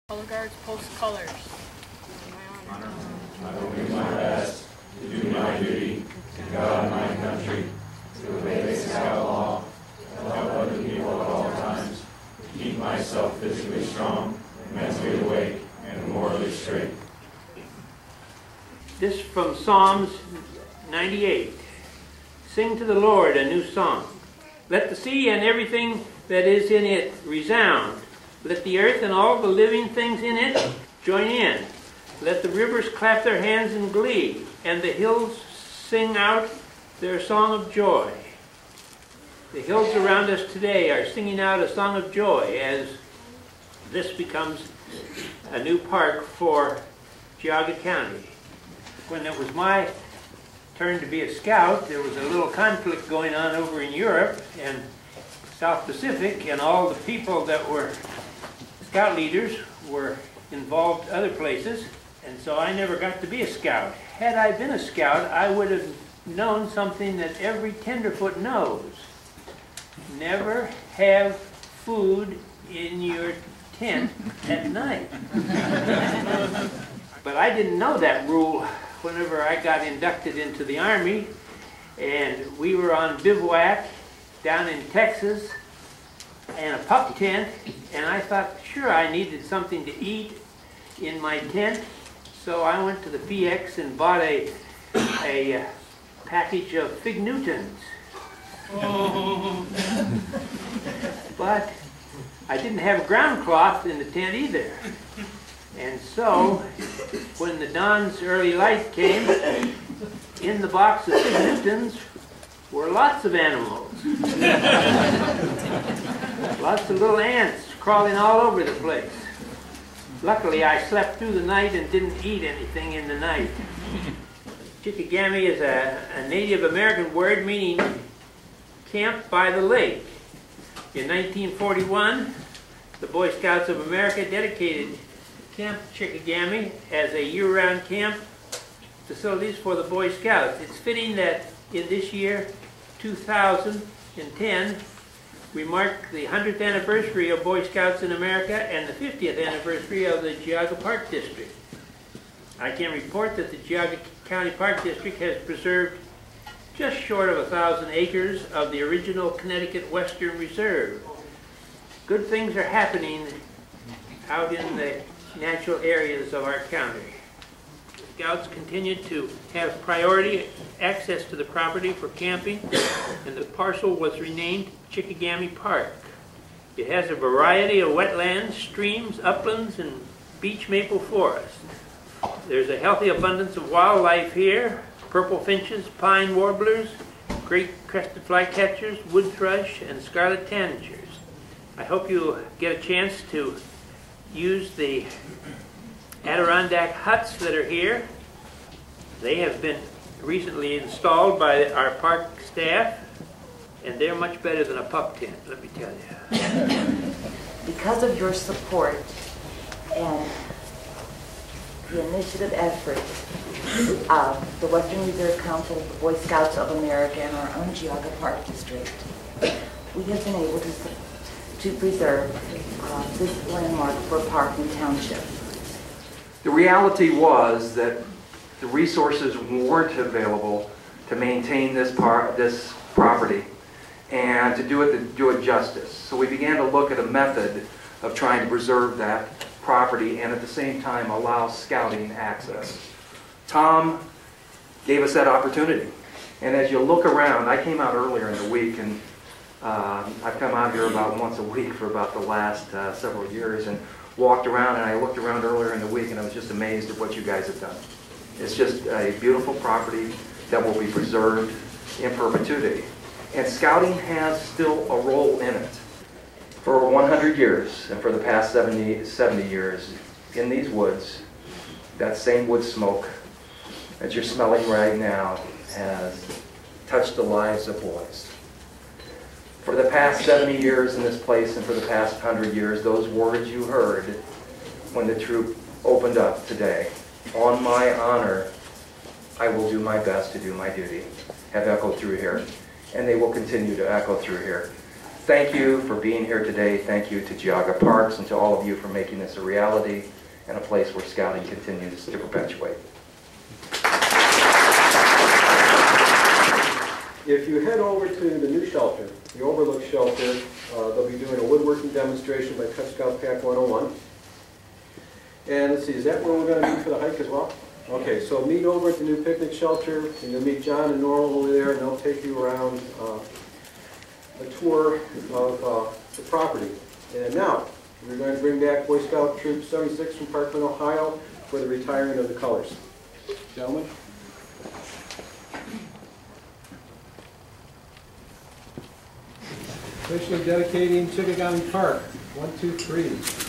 Color guards post colors. I will do my best to do my duty to God and my country, to obey the scout law, to help other people at all times, to keep myself physically strong, mentally awake, and morally straight. This from Psalms 98. Sing to the Lord a new song. Let the sea and everything that is in it resound. Let the earth and all the living things in it join in. Let the rivers clap their hands in glee, and the hills sing out their song of joy. The hills around us today are singing out a song of joy as this becomes a new park for Geauga County. When it was my turn to be a scout, there was a little conflict going on over in Europe and South Pacific, and all the people that were scout leaders were involved other places, and so I never got to be a scout. Had I been a scout, I would have known something that every tenderfoot knows. Never have food in your tent at night. But I didn't know that rule whenever I got inducted into the Army, and we were on bivouac down in Texas, and a pup tent, and I thought, sure, I needed something to eat in my tent, so I went to the PX and bought a package of Fig Newtons. But I didn't have ground cloth in the tent either. And so, when the dawn's early light came, in the box of Fig Newtons were lots of animals. Lots of little ants crawling all over the place. Luckily, I slept through the night and didn't eat anything in the night. Chickagami is a Native American word meaning camp by the lake. In 1941, the Boy Scouts of America dedicated Camp Chickagami as a year-round camp facilities for the Boy Scouts. It's fitting that in this year, 2010, we mark the 100th anniversary of Boy Scouts in America and the 50th anniversary of the Geauga Park District. I can report that the Geauga County Park District has preserved just short of 1,000 acres of the original Connecticut Western Reserve. Good things are happening out in the natural areas of our county. Scouts continue to have priority access to the property for camping, and the parcel was renamed Chickagami Park. It has a variety of wetlands, streams, uplands, and beech maple forest. There's a healthy abundance of wildlife here: purple finches, pine warblers, great crested flycatchers, wood thrush, and scarlet tanagers. I hope you get a chance to use the Adirondack huts that are here. They have been recently installed by our park staff, and they're much better than a pup tent, let me tell you. Because of your support and the initiative effort of the Western Reserve Council, the Boy Scouts of America, and our own Geauga Park District, we have been able to preserve this landmark for Parkland Township. The reality was that the resources weren't available to maintain this property and to do it justice. So we began to look at a method of trying to preserve that property and at the same time allow scouting access. Tom gave us that opportunity. And as you look around, I came out earlier in the week, and I've come out here about once a week for about the last several years, and walked around, and I looked around earlier in the week, and I was just amazed at what you guys have done. It's just a beautiful property that will be preserved in perpetuity. And scouting has still a role in it. For 100 years, and for the past 70 years, in these woods, that same wood smoke that you're smelling right now has touched the lives of boys. For the past 70 years in this place, and for the past 100 years, those words you heard when the troop opened up today, "On my honor, I will do my best to do my duty," have echoed through here, and they will continue to echo through here. thank you for being here today. Thank you to Geauga Parks and to all of you for making this a reality and a place where scouting continues to perpetuate. If you head over to the new shelter, the Overlook Shelter, they'll be doing a woodworking demonstration by Cub Scout Pack 101. And let's see, is that where we're going to meet for the hike as well? Okay, so meet over at the new picnic shelter, and you'll meet John and Nora over there, and they'll take you around a tour of the property. And now, we're going to bring back Boy Scout Troop 76 from Parkland, Ohio, for the retiring of the colors. Gentlemen. Officially dedicating Chickagami Park. 1, 2, 3.